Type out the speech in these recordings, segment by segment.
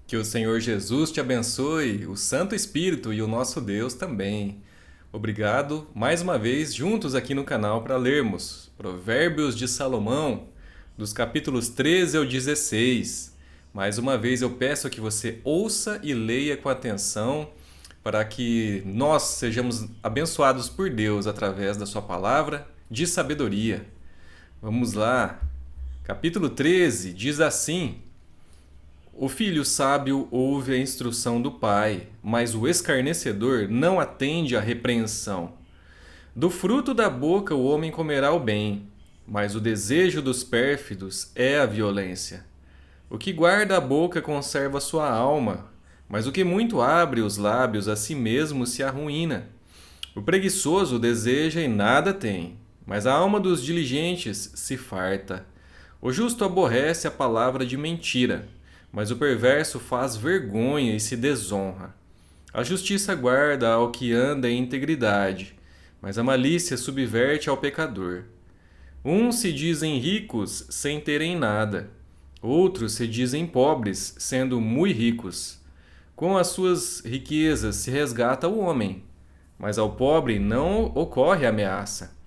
Que o Senhor Jesus te abençoe, o Santo Espírito e o nosso Deus também. Obrigado mais uma vez juntos aqui no canal para lermos Provérbios de Salomão, dos capítulos 13 ao 16. Mais uma vez eu peço que você ouça e leia com atenção para que nós sejamos abençoados por Deus através da sua palavra de sabedoria. Vamos lá. Capítulo 13 diz assim: O filho sábio ouve a instrução do pai, mas o escarnecedor não atende à repreensão. Do fruto da boca o homem comerá o bem, mas o desejo dos pérfidos é a violência. O que guarda a boca conserva sua alma, mas o que muito abre os lábios a si mesmo se arruína. O preguiçoso deseja e nada tem, mas a alma dos diligentes se farta. O justo aborrece a palavra de mentira, mas o perverso faz vergonha e se desonra. A justiça guarda ao que anda em integridade, mas a malícia subverte ao pecador. Uns se dizem ricos sem terem nada, outros se dizem pobres, sendo muito ricos. Com as suas riquezas se resgata o homem, mas ao pobre não ocorre ameaça.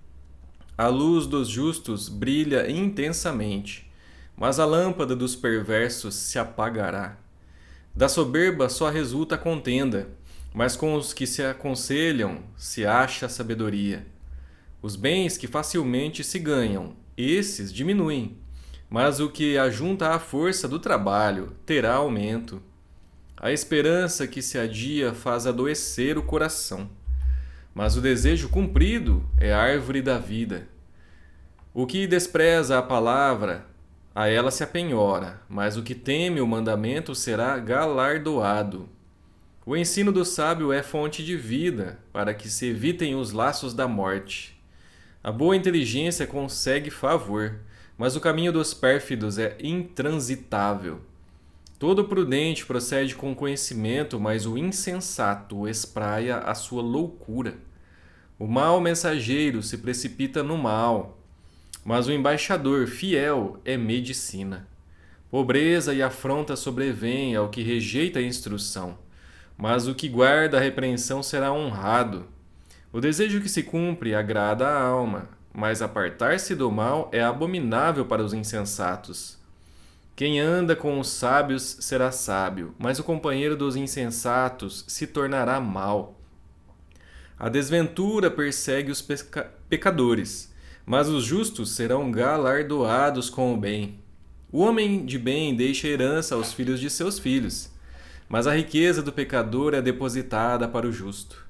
A luz dos justos brilha intensamente, mas a lâmpada dos perversos se apagará. Da soberba só resulta contenda, mas com os que se aconselham se acha sabedoria. Os bens que facilmente se ganham, esses diminuem, mas o que ajunta à força do trabalho terá aumento. A esperança que se adia faz adoecer o coração, mas o desejo cumprido é a árvore da vida. O que despreza a palavra, a ela se apenhora, mas o que teme o mandamento será galardoado. O ensino do sábio é fonte de vida, para que se evitem os laços da morte. A boa inteligência consegue favor, mas o caminho dos pérfidos é intransitável. Todo prudente procede com conhecimento, mas o insensato espraia a sua loucura. O mau mensageiro se precipita no mal, mas o embaixador fiel é medicina. Pobreza e afronta sobrevêm ao que rejeita a instrução, mas o que guarda a repreensão será honrado. O desejo que se cumpre agrada a alma, mas apartar-se do mal é abominável para os insensatos. Quem anda com os sábios será sábio, mas o companheiro dos insensatos se tornará mau. A desventura persegue os pecadores, mas os justos serão galardoados com o bem. O homem de bem deixa herança aos filhos de seus filhos, mas a riqueza do pecador é depositada para o justo.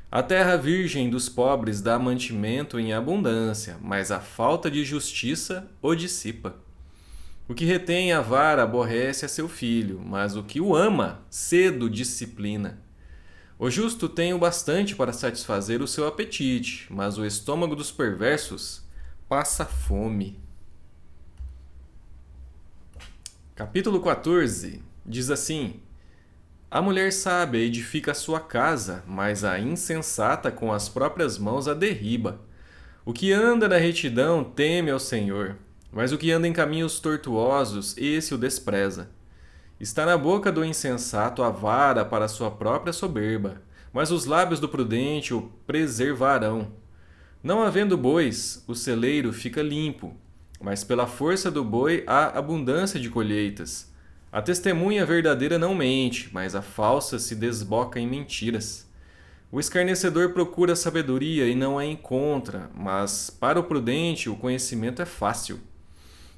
A terra virgem dos pobres dá mantimento em abundância, mas a falta de justiça o dissipa. O que retém a vara aborrece a seu filho, mas o que o ama cedo disciplina. O justo tem o bastante para satisfazer o seu apetite, mas o estômago dos perversos passa fome. Capítulo 14 diz assim: A mulher sábia edifica a sua casa, mas a insensata com as próprias mãos a derriba. O que anda na retidão teme ao Senhor, mas o que anda em caminhos tortuosos, esse o despreza. Está na boca do insensato a vara para sua própria soberba, mas os lábios do prudente o preservarão. Não havendo bois, o celeiro fica limpo, mas pela força do boi há abundância de colheitas. A testemunha verdadeira não mente, mas a falsa se desboca em mentiras. O escarnecedor procura sabedoria e não a encontra, mas para o prudente o conhecimento é fácil.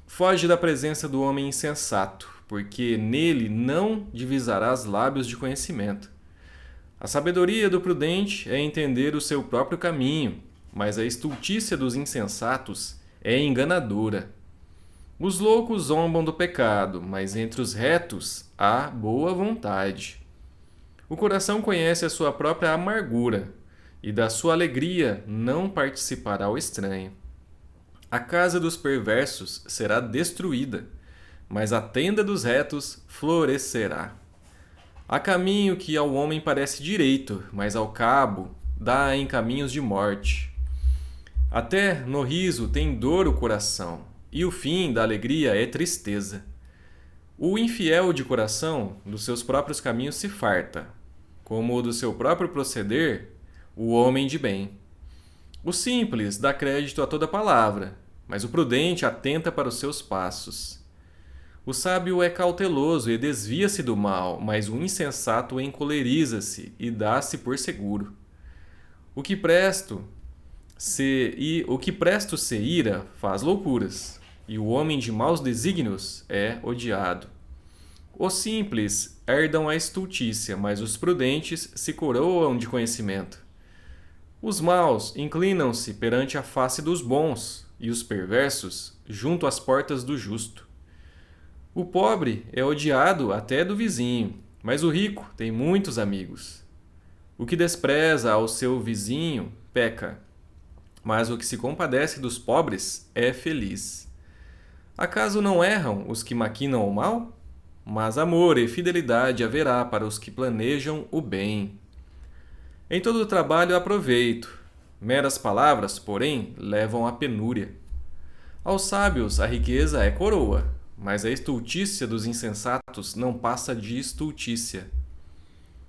Foge da presença do homem insensato, porque nele não divisarás lábios de conhecimento. A sabedoria do prudente é entender o seu próprio caminho, mas a estultícia dos insensatos é enganadora. Os loucos zombam do pecado, mas entre os retos há boa vontade. O coração conhece a sua própria amargura, e da sua alegria não participará o estranho. A casa dos perversos será destruída, mas a tenda dos retos florescerá. Há caminho que ao homem parece direito, mas ao cabo dá em caminhos de morte. Até no riso tem dor o coração, e o fim da alegria é tristeza. O infiel de coração dos seus próprios caminhos se farta, como o do seu próprio proceder, o homem de bem. O simples dá crédito a toda palavra, mas o prudente atenta para os seus passos. O sábio é cauteloso e desvia-se do mal, mas o insensato encoleriza-se e dá-se por seguro. O que presto se ira faz loucuras, e o homem de maus desígnios é odiado. Os simples herdam a estultícia, mas os prudentes se coroam de conhecimento. Os maus inclinam-se perante a face dos bons, e os perversos junto às portas do justo. O pobre é odiado até do vizinho, mas o rico tem muitos amigos. O que despreza ao seu vizinho peca, mas o que se compadece dos pobres é feliz. Acaso não erram os que maquinam o mal? Mas amor e fidelidade haverá para os que planejam o bem. Em todo o trabalho há proveito. Meras palavras, porém, levam à penúria. Aos sábios a riqueza é coroa, mas a estultícia dos insensatos não passa de estultícia.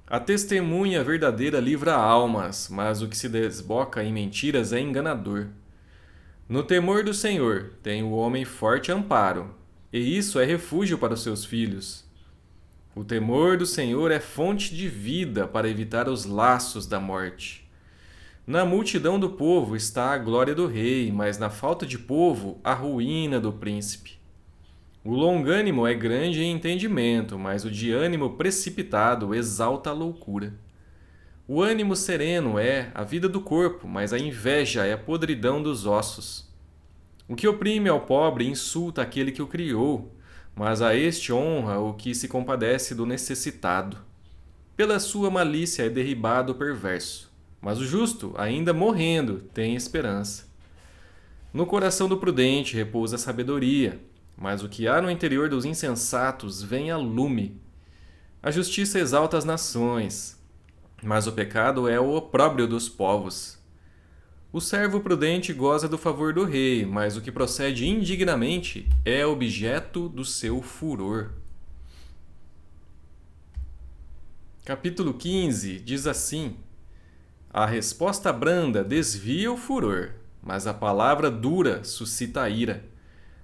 A testemunha verdadeira livra almas, mas o que se desboca em mentiras é enganador. No temor do Senhor tem o homem forte amparo, e isso é refúgio para os seus filhos. O temor do Senhor é fonte de vida para evitar os laços da morte. Na multidão do povo está a glória do rei, mas na falta de povo, a ruína do príncipe. O longânimo é grande em entendimento, mas o de ânimo precipitado exalta a loucura. O ânimo sereno é a vida do corpo, mas a inveja é a podridão dos ossos. O que oprime ao pobre insulta aquele que o criou, mas a este honra o que se compadece do necessitado. Pela sua malícia é derribado o perverso, mas o justo, ainda morrendo, tem esperança. No coração do prudente repousa a sabedoria, mas o que há no interior dos insensatos vem a lume. A justiça exalta as nações, mas o pecado é o opróbrio dos povos. O servo prudente goza do favor do rei, mas o que procede indignamente é objeto do seu furor. Capítulo 15 diz assim: A resposta branda desvia o furor, mas a palavra dura suscita a ira.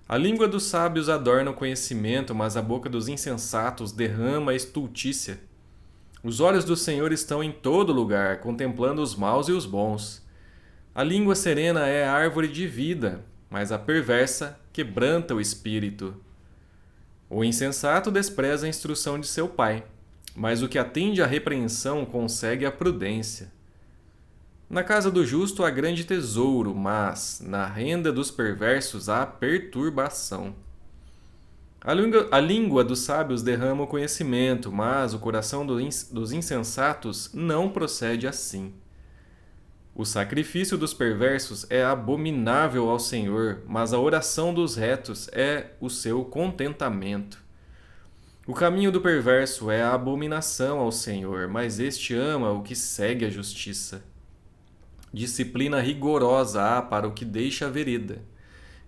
A língua dos sábios adorna o conhecimento, mas a boca dos insensatos derrama a estultícia. Os olhos do Senhor estão em todo lugar, contemplando os maus e os bons. A língua serena é a árvore de vida, mas a perversa quebranta o espírito. O insensato despreza a instrução de seu pai, mas o que atende à repreensão consegue a prudência. Na casa do justo há grande tesouro, mas na renda dos perversos há perturbação. A língua dos sábios derrama o conhecimento, mas o coração dos insensatos não procede assim. O sacrifício dos perversos é abominável ao Senhor, mas a oração dos retos é o seu contentamento. O caminho do perverso é a abominação ao Senhor, mas este ama o que segue a justiça. Disciplina rigorosa há para o que deixa a vereda,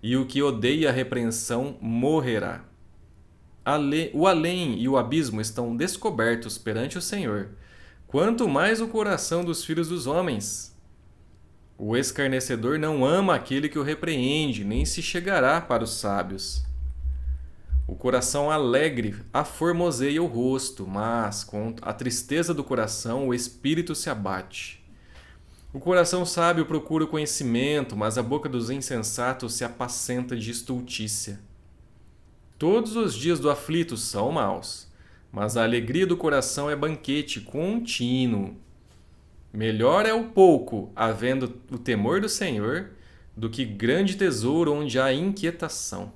e o que odeia a repreensão morrerá. O além e o abismo estão descobertos perante o Senhor, quanto mais o coração dos filhos dos homens. O escarnecedor não ama aquele que o repreende, nem se chegará para os sábios. O coração alegre aformoseia o rosto, mas com a tristeza do coração o espírito se abate. O coração sábio procura o conhecimento, mas a boca dos insensatos se apacenta de estultícia. Todos os dias do aflito são maus, mas a alegria do coração é banquete contínuo. Melhor é o pouco, havendo o temor do Senhor, do que grande tesouro onde há inquietação.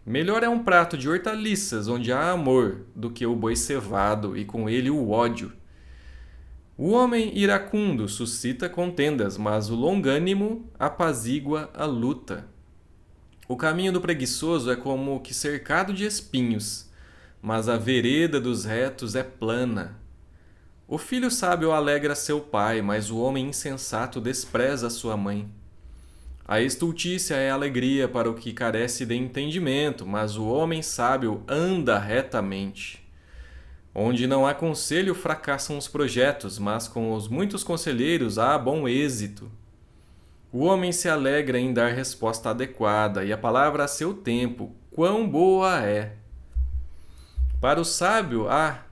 Melhor é um prato de hortaliças onde há amor, do que o boi cevado e com ele o ódio. O homem iracundo suscita contendas, mas o longânimo apazigua a luta. O caminho do preguiçoso é como que cercado de espinhos, mas a vereda dos retos é plana. O filho sábio alegra seu pai, mas o homem insensato despreza sua mãe. A estultícia é alegria para o que carece de entendimento, mas o homem sábio anda retamente. Onde não há conselho, fracassam os projetos, mas com os muitos conselheiros há bom êxito. O homem se alegra em dar resposta adequada, e a palavra a seu tempo, quão boa é. Para o sábio há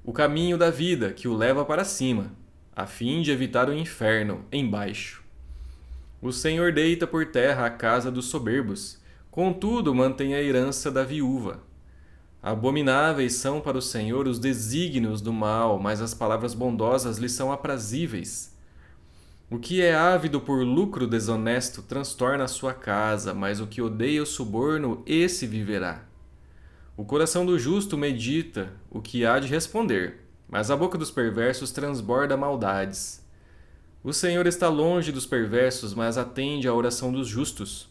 o caminho da vida, que o leva para cima, a fim de evitar o inferno embaixo. O Senhor deita por terra a casa dos soberbos, contudo mantém a herança da viúva. Abomináveis são para o Senhor os desígnios do mal, mas as palavras bondosas lhe são aprazíveis. O que é ávido por lucro desonesto transtorna a sua casa, mas o que odeia o suborno, esse viverá. O coração do justo medita o que há de responder, mas a boca dos perversos transborda maldades. O Senhor está longe dos perversos, mas atende à oração dos justos.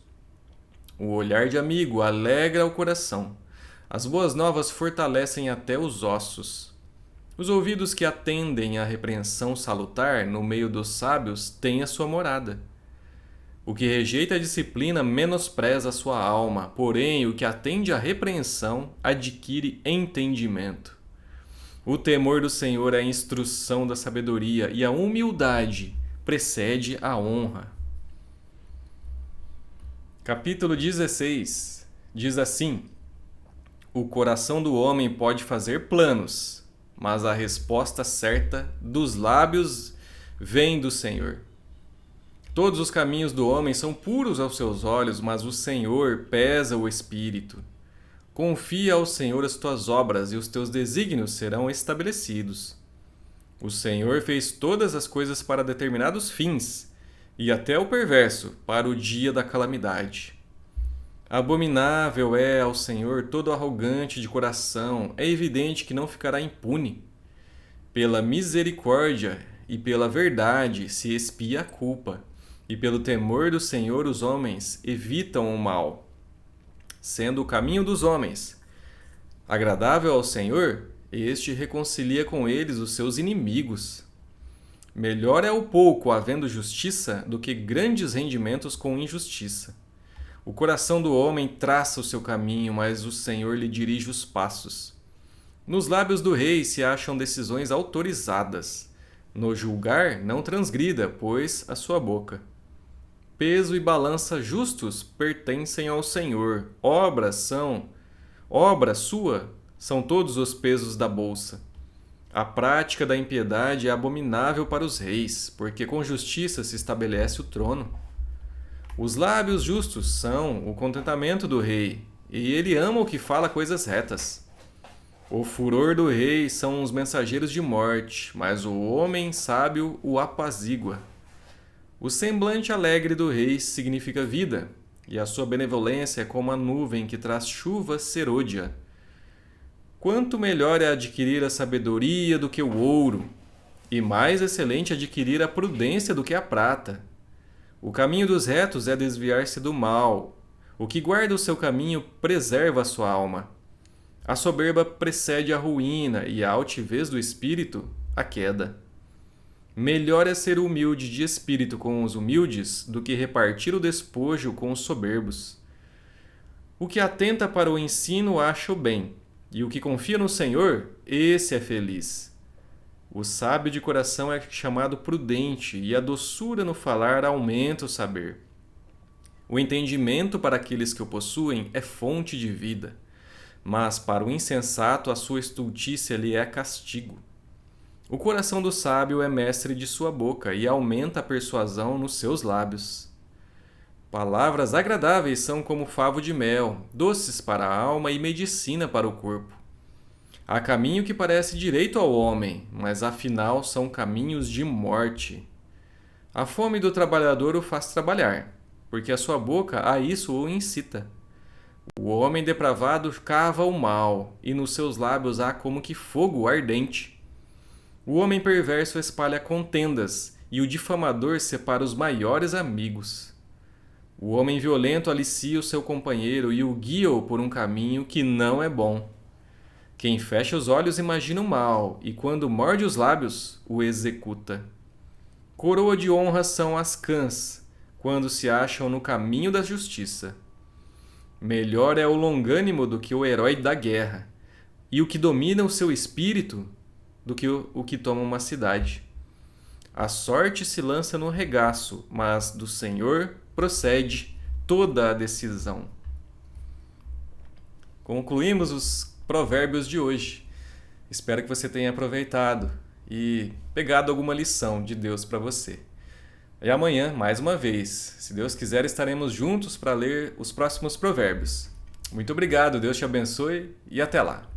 O olhar de amigo alegra o coração. As boas novas fortalecem até os ossos. Os ouvidos que atendem à repreensão salutar no meio dos sábios têm a sua morada. O que rejeita a disciplina menospreza a sua alma, porém o que atende à repreensão adquire entendimento. O temor do Senhor é a instrução da sabedoria, e a humildade precede a honra. Capítulo 16 diz assim: O coração do homem pode fazer planos, mas a resposta certa dos lábios vem do Senhor. Todos os caminhos do homem são puros aos seus olhos, mas o Senhor pesa o espírito. Confia ao Senhor as tuas obras, e os teus desígnios serão estabelecidos. O Senhor fez todas as coisas para determinados fins, e até o perverso para o dia da calamidade. Abominável é ao Senhor todo arrogante de coração, é evidente que não ficará impune. Pela misericórdia e pela verdade se expia a culpa, e pelo temor do Senhor os homens evitam o mal. Sendo o caminho dos homens agradável ao Senhor, este reconcilia com eles os seus inimigos. Melhor é o pouco havendo justiça do que grandes rendimentos com injustiça. O coração do homem traça o seu caminho, mas o Senhor lhe dirige os passos. Nos lábios do rei se acham decisões autorizadas. No julgar, não transgrida, pois a sua boca. Peso e balança justos pertencem ao Senhor. Obra sua são todos os pesos da bolsa. A prática da impiedade é abominável para os reis, porque com justiça se estabelece o trono. Os lábios justos são o contentamento do rei, e ele ama o que fala coisas retas. O furor do rei são os mensageiros de morte, mas o homem sábio o apazigua. O semblante alegre do rei significa vida, e a sua benevolência é como a nuvem que traz chuva serôdia. Quanto melhor é adquirir a sabedoria do que o ouro, e mais excelente adquirir a prudência do que a prata. O caminho dos retos é desviar-se do mal. O que guarda o seu caminho preserva a sua alma. A soberba precede a ruína, e a altivez do espírito, a queda. Melhor é ser humilde de espírito com os humildes do que repartir o despojo com os soberbos. O que atenta para o ensino acha o bem, e o que confia no Senhor, esse é feliz. O sábio de coração é chamado prudente, e a doçura no falar aumenta o saber. O entendimento para aqueles que o possuem é fonte de vida, mas para o insensato a sua estultícia lhe é castigo. O coração do sábio é mestre de sua boca, e aumenta a persuasão nos seus lábios. Palavras agradáveis são como favo de mel, doces para a alma e medicina para o corpo. Há caminho que parece direito ao homem, mas afinal são caminhos de morte. A fome do trabalhador o faz trabalhar, porque a sua boca a isso o incita. O homem depravado cava o mal, e nos seus lábios há como que fogo ardente. O homem perverso espalha contendas, e o difamador separa os maiores amigos. O homem violento alicia o seu companheiro e o guia-o por um caminho que não é bom. Quem fecha os olhos imagina o mal, e quando morde os lábios, o executa. Coroa de honra são as cãs, quando se acham no caminho da justiça. Melhor é o longânimo do que o herói da guerra, e o que domina o seu espírito do que o que toma uma cidade. A sorte se lança no regaço, mas do Senhor procede toda a decisão. Concluímos os provérbios de hoje. Espero que você tenha aproveitado e pegado alguma lição de Deus para você. E amanhã, mais uma vez, se Deus quiser, estaremos juntos para ler os próximos provérbios. Muito obrigado, Deus te abençoe e até lá.